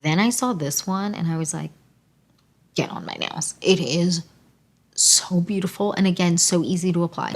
Then I saw this one and I was like, get on my nails. It is so beautiful and again, so easy to apply.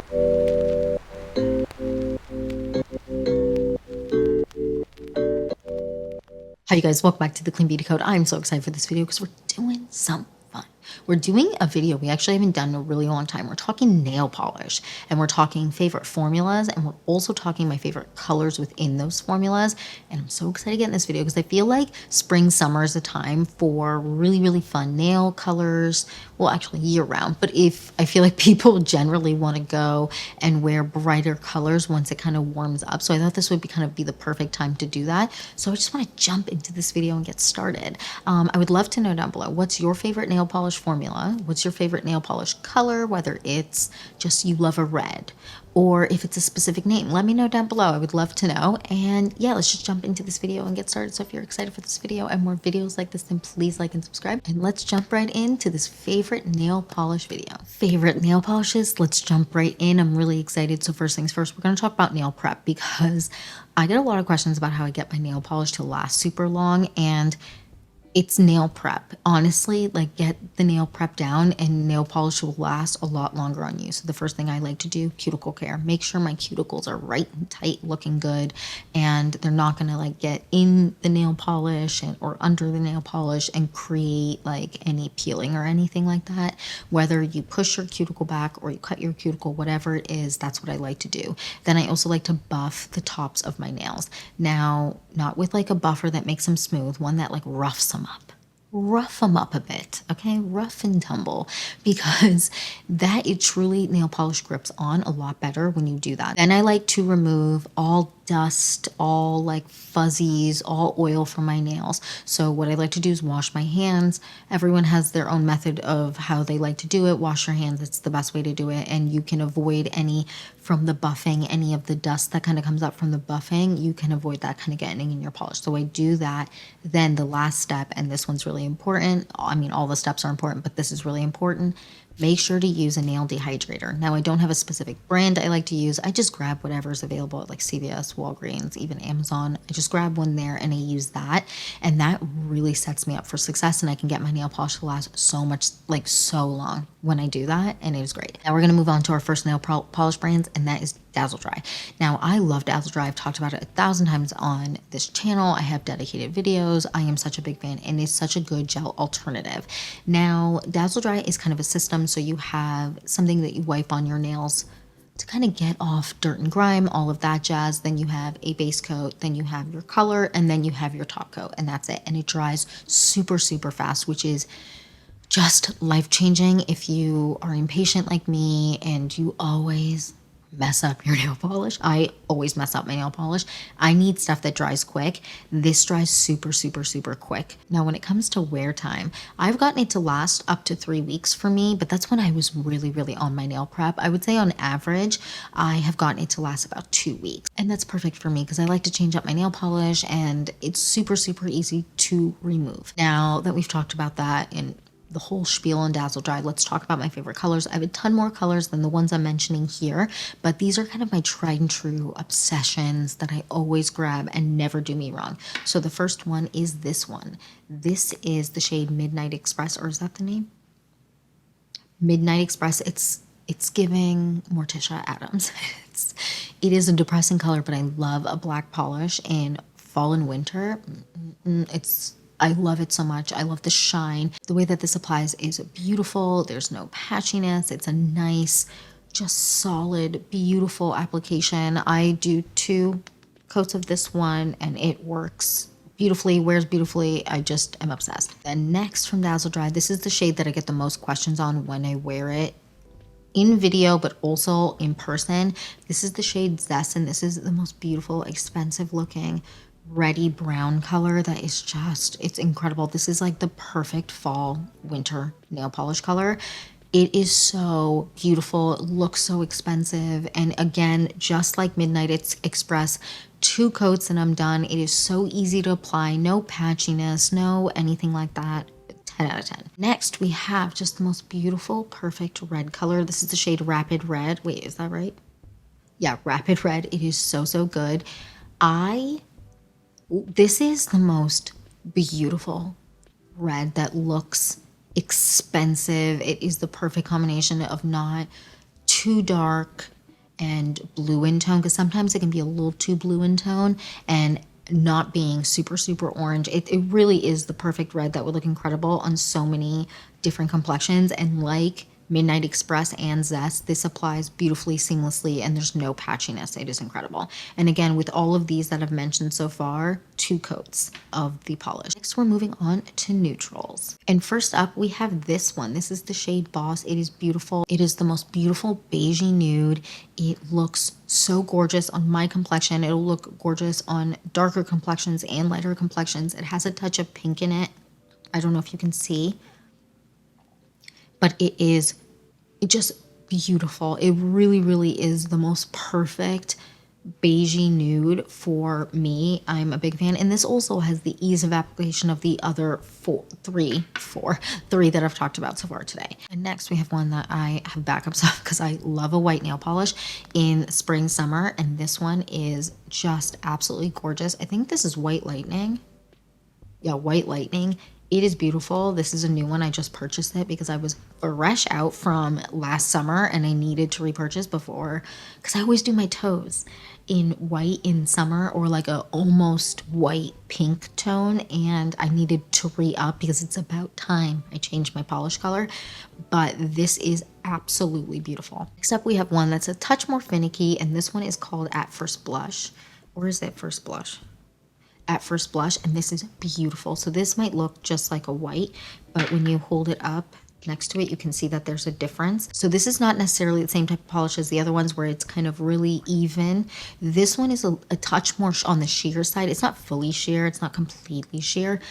Hi you guys, welcome back to the Clean Beauty Code. I'm so excited for this video because we're doing some fun. We're doing a video we actually haven't done in a really long time. We're talking nail polish and we're talking favorite formulas and we're also talking my favorite colors within those formulas. And I'm so excited to get in this video because I feel like spring, summer is a time for really, really fun nail colors. Well, actually year round, but if I feel like people generally want to go and wear brighter colors once it kind of warms up. So I thought this would be the perfect time to do that. So I just want to jump into this video and get started. I would love to know down below, what's your favorite nail polish formula? What's your favorite nail polish color? Whether it's just you love a red or if it's a specific name, let me know down below. I would love to know. And yeah, let's just jump into this video and get started. So if you're excited for this video and more videos like this, then please like and subscribe. And let's jump right into this favorite nail polish video. Favorite nail polishes, let's jump right in. I'm really excited. So first things first, we're going to talk about nail prep because I get a lot of questions about how I get my nail polish to last super long, and it's nail prep. Honestly, like, get the nail prep down and nail polish will last a lot longer on you. So the first thing I like to do, cuticle care. Make sure my cuticles are right and tight, looking good, and they're not gonna like get in the nail polish or under the nail polish and create like any peeling or anything like that. Whether you push your cuticle back or you cut your cuticle, whatever it is, that's what I like to do. Then I also like to buff the tops of my nails. Now, not with like a buffer that makes them smooth, one that like roughs them up. Rough them up a bit, okay? Rough and tumble, because that it truly nail polish grips on a lot better when you do that. Then I like to remove all dust, all like fuzzies, all oil from my nails. So what I like to do is wash my hands. Everyone has their own method of how they like to do it. Wash your hands, it's the best way to do it, and you can avoid any from the buffing, any of the dust that kind of comes up from the buffing, you can avoid that kind of getting in your polish. So I do that. Then the last step, and this one's really important. I mean, all the steps are important, but this is really important. Make sure to use a nail dehydrator. Now, I don't have a specific brand I like to use. I just grab whatever's available at like CVS, Walgreens, even Amazon. I just grab one there and I use that. And that really sets me up for success. And I can get my nail polish to last so much, like so long when I do that. And it was great. Now we're going to move on to our first nail polish brands, and that is Dazzle Dry. Now, I love Dazzle Dry. I've talked about it 1,000 times on this channel. I have dedicated videos. I am such a big fan, and it's such a good gel alternative. Now, Dazzle Dry is kind of a system, so you have something that you wipe on your nails to kind of get off dirt and grime, all of that jazz. Then you have a base coat, then you have your color, and then you have your top coat, and that's it. And it dries super, super fast, which is just life-changing if you are impatient like me and you always mess up your nail polish. I always mess up my nail polish. I need stuff that dries quick. This dries super, super, super quick. Now, when it comes to wear time, I've gotten it to last up to 3 weeks for me, but that's when I was really, really on my nail prep. I would say on average, I have gotten it to last about 2 weeks. And that's perfect for me because I like to change up my nail polish and it's super, super easy to remove. Now that we've talked about that and the whole spiel on Dazzle Dry, let's talk about my favorite colors. I have a ton more colors than the ones I'm mentioning here, but these are kind of my tried and true obsessions that I always grab and never do me wrong. So the first one is this one. This is the shade Midnight Express, or is that the name? Midnight Express. It's giving Morticia Adams. It is a depressing color, but I love a black polish in fall and winter. I love it so much. I love the shine. The way that this applies is beautiful. There's no patchiness. It's a nice, just solid, beautiful application. I do 2 coats of this one and it works beautifully, wears beautifully. I just am obsessed. Then next from Dazzle Dry, this is the shade that I get the most questions on when I wear it in video, but also in person. This is the shade Zest, and this is the most beautiful, expensive looking reddy brown color that is just, it's incredible. This is like the perfect fall winter nail polish color. It is so beautiful. It looks so expensive. And again, just like Midnight Express, 2 coats and I'm done. It is so easy to apply. No patchiness, no anything like that. 10 out of 10. Next, we have just the most beautiful, perfect red color. This is the shade Rapid Red. Wait, is that right? Yeah, Rapid Red. It is so, so good. This is the most beautiful red that looks expensive. It is the perfect combination of not too dark and blue in tone, because sometimes it can be a little too blue in tone, and not being super, super orange. It really is the perfect red that would look incredible on so many different complexions. And like Midnight Express and Zest, this applies beautifully, seamlessly, and there's no patchiness. It is incredible. And again, with all of these that I've mentioned so far, 2 coats of the polish. Next, we're moving on to neutrals. And first up, we have this one. This is the shade Boss. It is beautiful. It is the most beautiful beigey nude. It looks so gorgeous on my complexion. It'll look gorgeous on darker complexions and lighter complexions. It has a touch of pink in it. I don't know if you can see, but it is just beautiful. It really, really is the most perfect beigey nude for me. I'm a big fan. And this also has the ease of application of the other three that I've talked about so far today. And next we have one that I have backups of because I love a white nail polish in spring, summer. And this one is just absolutely gorgeous. I think this is White Lightning. Yeah, White Lightning. It is beautiful. This is a new one. I just purchased it because I was fresh out from last summer and I needed to repurchase before, because I always do my toes in white in summer, or like a almost white pink tone, and I needed to re-up because it's about time I changed my polish color. But this is absolutely beautiful. Next up, we have one that's a touch more finicky, and this one is called At First Blush. Or is it First Blush? At First Blush, and this is beautiful. So this might look just like a white, but when you hold it up next to it, you can see that there's a difference. So this is not necessarily the same type of polish as the other ones where it's kind of really even. This one is a touch more on the sheer side. It's not fully sheer, it's not completely sheer,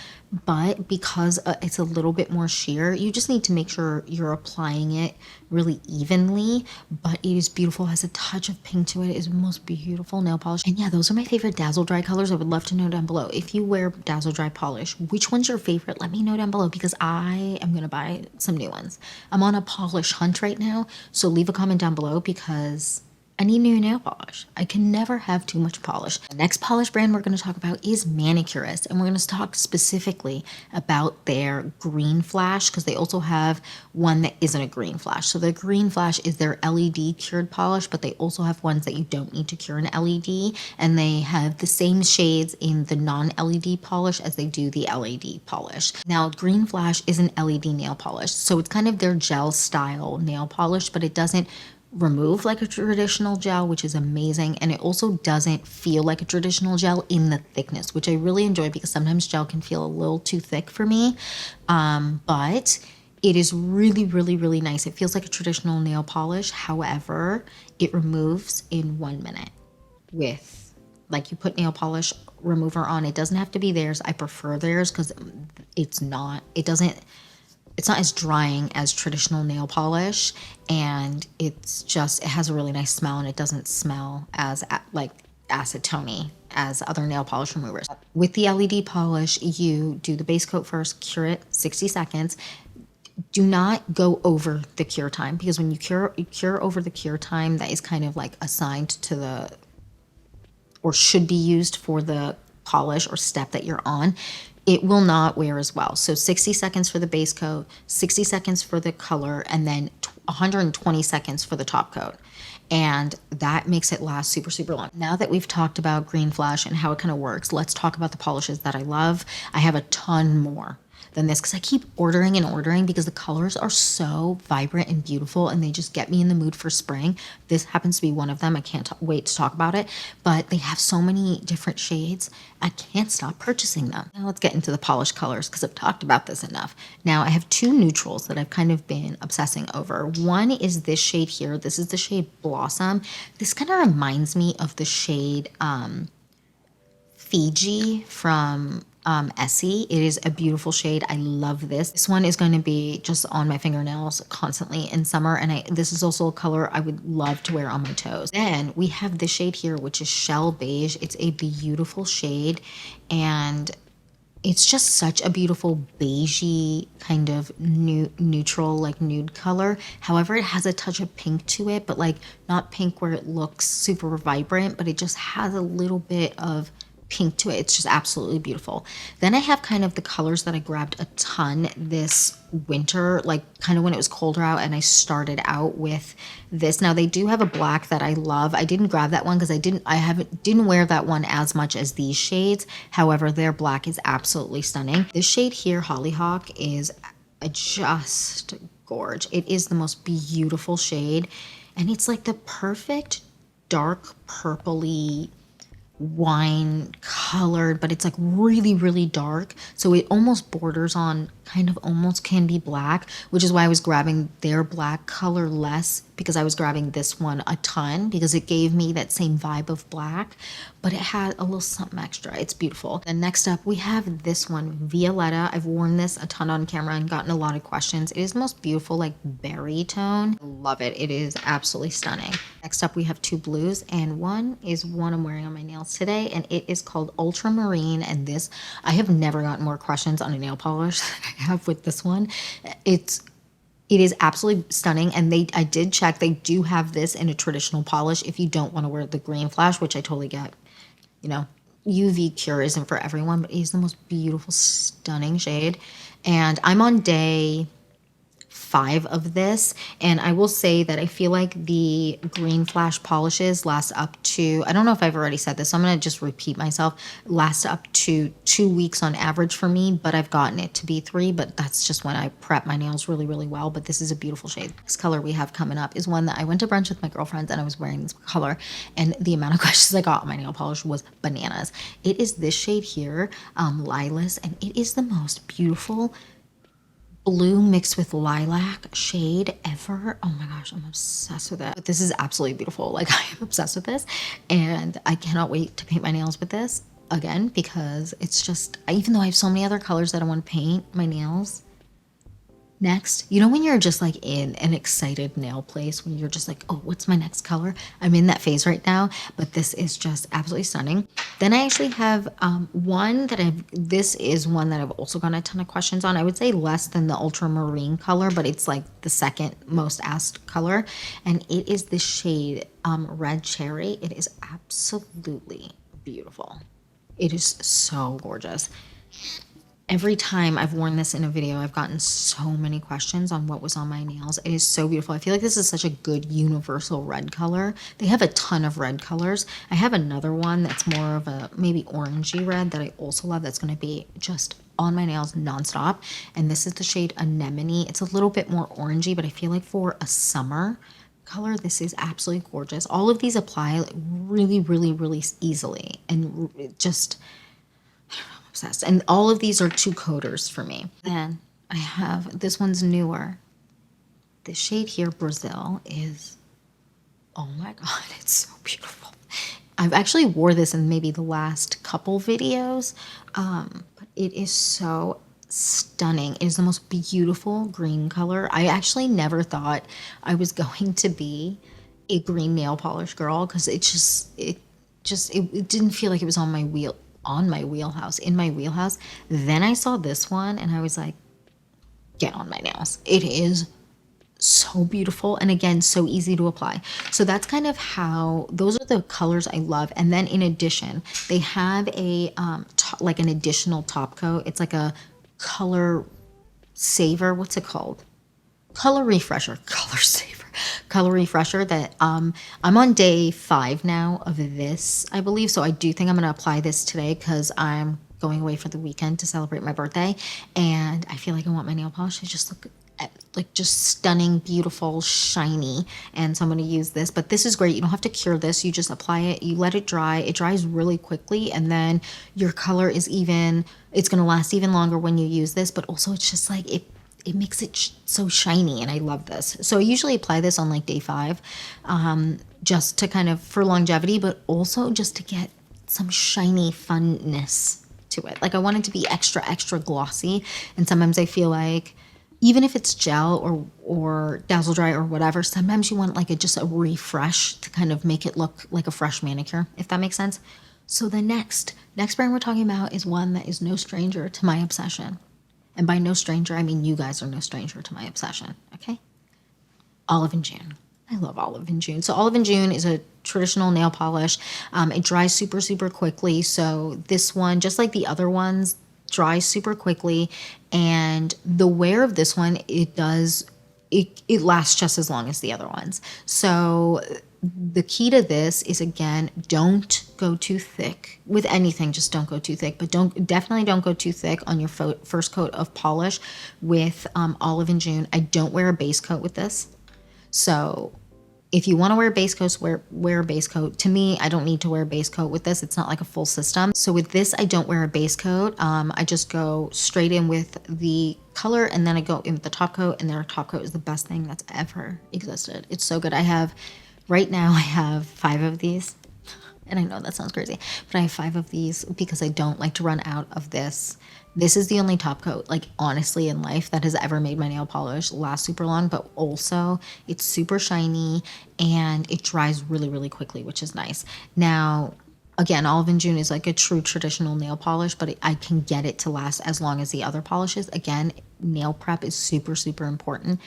but because it's a little bit more sheer, you just need to make sure you're applying it really evenly. But it is beautiful, has a touch of pink to it. It is the most beautiful nail polish. And yeah, those are my favorite Dazzle Dry colors. I would love to know down below, if you wear Dazzle Dry polish, which one's your favorite? Let me know down below, because I am gonna buy some new ones. I'm on a polish hunt right now, so leave a comment down below because I need new nail polish. I can never have too much polish. The next polish brand we're going to talk about is Manicurist, and we're going to talk specifically about their green flash, because they also have one that isn't a green flash. So the green flash is their LED cured polish, but they also have ones that you don't need to cure an LED, and they have the same shades in the non-LED polish as they do the LED polish. Now, green flash is an LED nail polish, so it's kind of their gel style nail polish, but it doesn't remove like a traditional gel, which is amazing, and it also doesn't feel like a traditional gel in the thickness, which I really enjoy, because sometimes gel can feel a little too thick for me, but it is really, really, really nice. It feels like a traditional nail polish. It removes in 1 minute. With, like, you put nail polish remover on, it doesn't have to be theirs. I prefer theirs because it's not as drying as traditional nail polish, and it has a really nice smell, and it doesn't smell as like acetone as other nail polish removers. With the LED polish, you do the base coat first, cure it 60 seconds. Do not go over the cure time, because when you cure over the cure time, that is kind of like assigned to or should be used for the polish or step that you're on. It will not wear as well. So 60 seconds for the base coat, 60 seconds for the color, and then 120 seconds for the top coat. And that makes it last super, super long. Now that we've talked about green flash and how it kind of works, let's talk about the polishes that I love. I have a ton more than this, because I keep ordering and ordering, because the colors are so vibrant and beautiful, and they just get me in the mood for spring. This happens to be one of them. I can't wait to talk about it, but they have so many different shades. I can't stop purchasing them. Now let's get into the polish colors, because I've talked about this enough. Now I have 2 neutrals that I've kind of been obsessing over. One is this shade here. This is the shade Blossom. This kind of reminds me of the shade Fiji from Essie. It is a beautiful shade. I love this. This one is going to be just on my fingernails constantly in summer, and this is also a color I would love to wear on my toes. Then we have this shade here, which is Shell Beige. It's a beautiful shade, and it's just such a beautiful beigey kind of neutral, like nude color. However, it has a touch of pink to it, but like not pink where it looks super vibrant, but it just has a little bit of pink to it. It's just absolutely beautiful. Then I have kind of the colors that I grabbed a ton this winter, like kind of when it was colder out, and I started out with this. Now they do have a black that I love. I didn't grab that one because I didn't wear that one as much as these shades. However, their black is absolutely stunning. This shade here, Hollyhock, is just gorge. It is the most beautiful shade, and it's like the perfect dark purpley wine colored, but it's like really, really dark. So it almost borders on kind of almost can be black, which is why I was grabbing their black color less, because I was grabbing this one a ton because it gave me that same vibe of black, but it had a little something extra. It's beautiful. And next up we have this one, Violetta. I've worn this a ton on camera and gotten a lot of questions. It is the most beautiful like berry tone. Love it. It is absolutely stunning. Next up we have two blues, and one is one I'm wearing on my nails today, and it is called Ultramarine. And this, I have never gotten more questions on a nail polish than I have with this one. It is absolutely stunning, and I did check, they do have this in a traditional polish if you don't want to wear the green flash, which I totally get. You know, UV cure isn't for everyone, but it is the most beautiful, stunning shade. And I'm on day 5 of this, and I will say that I feel like the green flash polishes last up to, I don't know if I've already said this, so I'm going to just repeat myself, last up to 2 weeks on average for me, but I've gotten it to be 3, but that's just when I prep my nails really, really well. But this is a beautiful shade. Next color we have coming up is one that I went to brunch with my girlfriends and I was wearing this color, and the amount of questions I got on my nail polish was bananas. It is this shade here, Lilas, and it is the most beautiful blue mixed with lilac shade ever. Oh my gosh, I'm obsessed with it. But this is absolutely beautiful. Like, I am obsessed with this, and I cannot wait to paint my nails with this again, because it's just, even though I have so many other colors that I want to paint my nails. Next, you know when you're just like in an excited nail place, when you're just like, oh, what's my next color? I'm in that phase right now, but this is just absolutely stunning. Then I actually have one that this is one that I've also gotten a ton of questions on. I would say less than the ultramarine color, but it's like the second most asked color. And it is the shade Red Cherry. It is absolutely beautiful. It is so gorgeous. Every time I've worn this in a video, I've gotten so many questions on what was on my nails. It is so beautiful. I feel like this is such a good universal red color. They have a ton of red colors. I have another one that's more of a maybe orangey red that I also love, that's going to be just on my nails nonstop. And this is the shade Anemone. It's a little bit more orangey, but I feel like for a summer color, this is absolutely gorgeous. All of these apply really, really, really easily, and just, obsessed. And all of these are 2 coaters for me. Then I have, this one's newer. This shade here, Brazil, is, oh my god, it's so beautiful. I've actually wore this in maybe the last couple videos, but it is so stunning. It is the most beautiful green color. I actually never thought I was going to be a green nail polish girl, because it didn't feel like it was in my wheelhouse. Then I saw this one and I was like, get on my nails. It is so beautiful, and again, so easy to apply. So that's kind of how, those are the colors I love. And then in addition, they have a like an additional top coat. It's like a color saver. What's it called? Color refresher. Color refresher that I'm on day 5 now of this, I believe. So I do think I'm going to apply this today, because I'm going away for the weekend to celebrate my birthday, and I feel like I want my nail polish to just look like just stunning, beautiful, shiny. And so I'm going to use this. But this is great. You don't have to cure this. You just apply it, you let it dry. It dries really quickly, and then your color is it's going to last even longer when you use this. But also, it's just like it makes it so shiny, and I love this. So I usually apply this on like day 5, just to kind of, for longevity, but also just to get some shiny funness to it. Like, I want it to be extra, extra glossy. And sometimes I feel like, even if it's gel or Dazzle Dry or whatever, sometimes you want like just a refresh to kind of make it look like a fresh manicure, if that makes sense. So the next brand we're talking about is one that is no stranger to my obsession. And by no stranger, I mean you guys are no stranger to my obsession, okay? Olive and June. I love Olive and June. So Olive and June is a traditional nail polish. It dries super, super quickly. So this one, just like the other ones, dries super quickly. And the wear of this one, it lasts just as long as the other ones. So the key to this is, again, don't go too thick with anything. Just don't go too thick, but definitely don't go too thick on your first coat of polish with Olive and June. I don't wear a base coat with this. So if you want to wear a base coat, wear a base coat. To me, I don't need to wear a base coat with this. It's not like a full system. So with this, I don't wear a base coat. I just go straight in with the color, and then I go in with the top coat, and their top coat is the best thing that's ever existed. It's so good. Right now I have 5 of these, and I know that sounds crazy, but I have 5 of these because I don't like to run out of this. This is the only top coat, like, honestly, in life that has ever made my nail polish last super long, but also it's super shiny and it dries really, really quickly, which is nice. Now, again, Olive and June is like a true traditional nail polish, but I can get it to last as long as the other polishes. Again, nail prep is super, super important.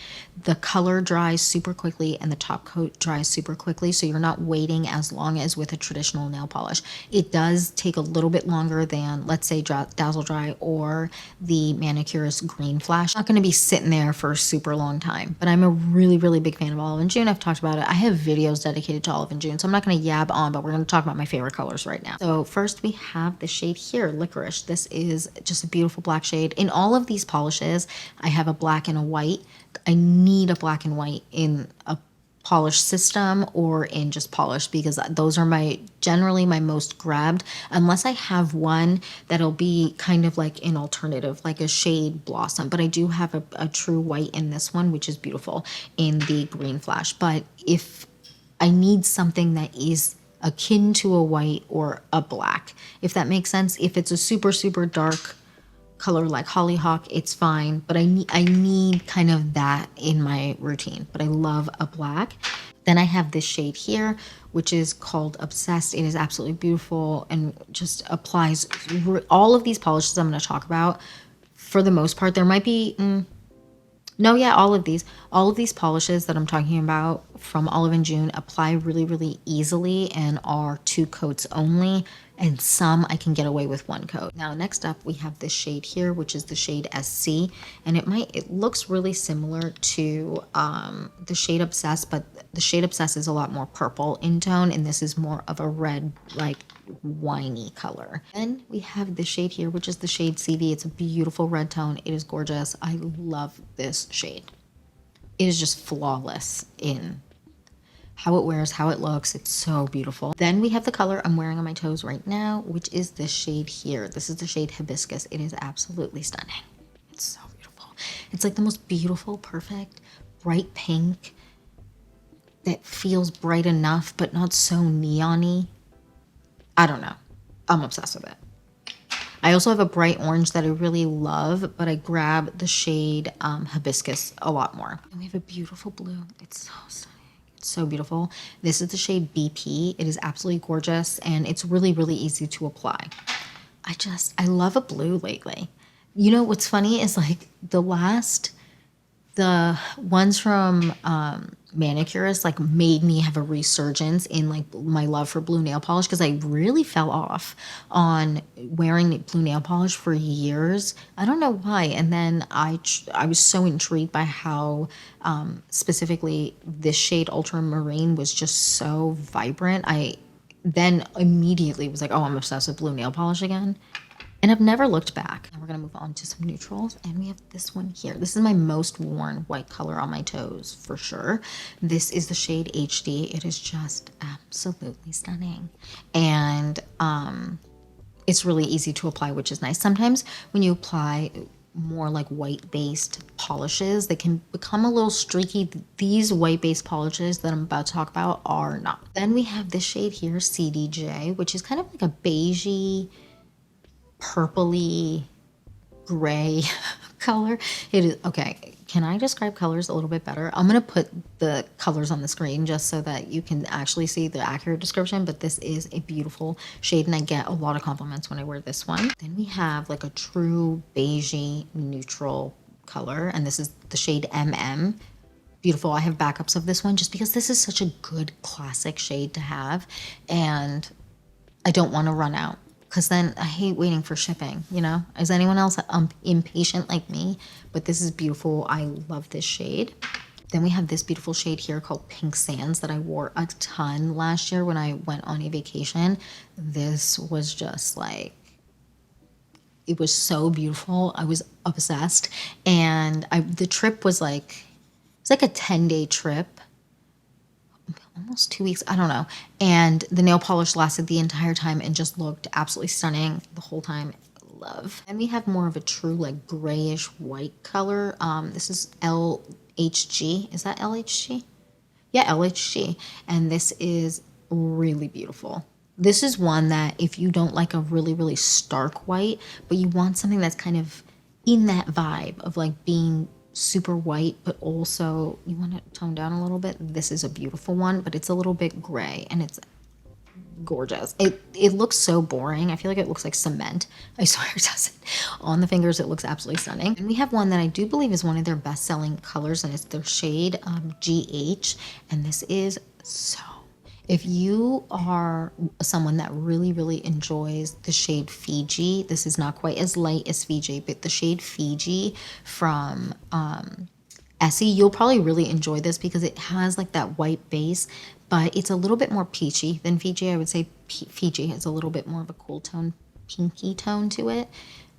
The color dries super quickly and the top coat dries super quickly, so you're not waiting as long as with a traditional nail polish. It does take a little bit longer than, let's say, Dazzle Dry or the Manicurist Green Flash. I'm not going to be sitting there for a super long time, but I'm a really, really big fan of Olive and June. I've talked about it. I have videos dedicated to Olive and June, so I'm not going to yab on, but we're going to talk about my favorite colors right now. So first we have the shade here, Licorice. This is just a beautiful black shade. In all of these polishes, I have a black and a white. I need a black and white in a polish system or in just polish, because those are generally my most grabbed, unless I have one that'll be kind of like an alternative, like a shade Blossom. But I do have a true white in this one, which is beautiful, in the Green Flash. But if I need something that is akin to a white or a black, if that makes sense. If it's a super, super dark color like Hollyhock, it's fine, but I need kind of that in my routine. But I love a black. Then I have this shade here, which is called Obsessed. It is absolutely beautiful and just applies all of these polishes I'm going to talk about. For the most part, there might be all of these polishes that I'm talking about from Olive and June apply really, really easily and are 2 coats only, and some I can get away with 1 coat. Now, next up, we have this shade here, which is the shade SC, and it looks really similar to the shade Obsessed, but the shade Obsessed is a lot more purple in tone, and this is more of a red, like, winey color. Then we have the shade here, which is the shade CD. It's a beautiful red tone. It is gorgeous. I love this shade. It is just flawless in how it wears, how it looks. It's so beautiful. Then we have the color I'm wearing on my toes right now, which is this shade here. This is the shade Hibiscus. It is absolutely stunning. It's so beautiful. It's like the most beautiful, perfect, bright pink that feels bright enough, but not so neon-y. I don't know. I'm obsessed with it. I also have a bright orange that I really love, but I grab the shade Hibiscus a lot more. And we have a beautiful blue. It's so stunning. It's so beautiful. This is the shade BP. It is absolutely gorgeous, and it's really, really easy to apply. I love a blue lately. You know, what's funny is, like, the ones from Manicurist, like, made me have a resurgence in, like, my love for blue nail polish, because I really fell off on wearing blue nail polish for years. I don't know why. And then I was so intrigued by how specifically this shade Ultramarine was just so vibrant. I then immediately was like, oh, I'm obsessed with blue nail polish again. And I've never looked back. And we're going to move on to some neutrals. And we have this one here. This is my most worn white color on my toes, for sure. This is the shade HD. It is just absolutely stunning. And it's really easy to apply, which is nice. Sometimes when you apply more like white-based polishes, they can become a little streaky. These white-based polishes that I'm about to talk about are not. Then we have this shade here, CDJ, which is kind of like a beigey, purpley gray color. It is okay. Can I describe colors a little bit better? I'm going to put the colors on the screen just so that you can actually see the accurate description, but this is a beautiful shade, and I get a lot of compliments when I wear this one. Then we have like a true beigey neutral color, and this is the shade MM. beautiful. I have backups of this one just because this is such a good classic shade to have, and I don't want to run out because then I hate waiting for shipping, you know? Is anyone else impatient like me? But this is beautiful. I love this shade. Then we have this beautiful shade here called Pink Sands that I wore a ton last year when I went on a vacation. This was just like, it was so beautiful. I was obsessed. And the trip was like, it's like a 10-day trip, almost 2 weeks, I don't know. And the nail polish lasted the entire time and just looked absolutely stunning the whole time. Love. And we have more of a true like grayish white color. This is LHG. Is that LHG? Yeah, LHG. And this is really beautiful. This is one that if you don't like a really, really stark white, but you want something that's kind of in that vibe of like being super white, but also you want to tone down a little bit, this is a beautiful one, but it's a little bit gray and it's gorgeous. It looks so boring. I feel like it looks like cement. I swear it doesn't. On the fingers, it looks absolutely stunning. And we have one that I do believe is one of their best-selling colors, and it's their shade GH, and this is so... If you are someone that really, really enjoys the shade Fiji, this is not quite as light as Fiji, but the shade Fiji from Essie, you'll probably really enjoy this because it has like that white base, but it's a little bit more peachy than Fiji. I would say Fiji has a little bit more of a cool tone, pinky tone to it,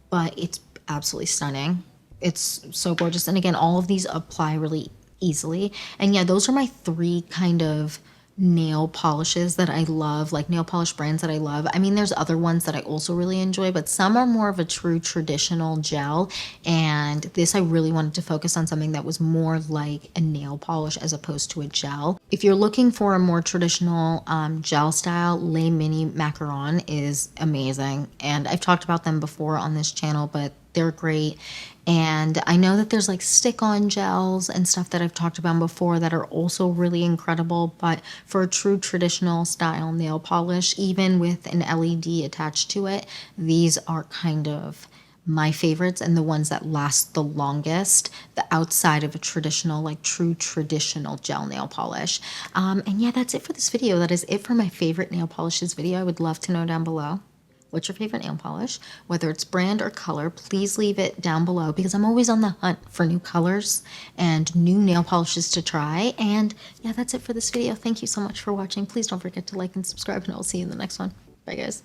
but it's absolutely stunning. It's so gorgeous. And again, all of these apply really easily. And yeah, those are my three kind of nail polishes that I love, like nail polish brands that I love. I mean, there's other ones that I also really enjoy, but some are more of a true traditional gel, and this I really wanted to focus on something that was more like a nail polish as opposed to a gel. If you're looking for a more traditional gel style, Les Mini Macaron is amazing, and I've talked about them before on this channel, but they're great. And I know that there's like stick-on gels and stuff that I've talked about before that are also really incredible, but for a true traditional style nail polish, even with an LED attached to it, these are kind of my favorites and the ones that last the longest, the outside of a traditional, like true traditional gel nail polish. And yeah, that's it for this video. That is it for my favorite nail polishes video. I would love to know down below. What's your favorite nail polish? Whether it's brand or color, please leave it down below because I'm always on the hunt for new colors and new nail polishes to try. And yeah, that's it for this video. Thank you so much for watching. Please don't forget to like and subscribe, and I'll see you in the next one. Bye, guys.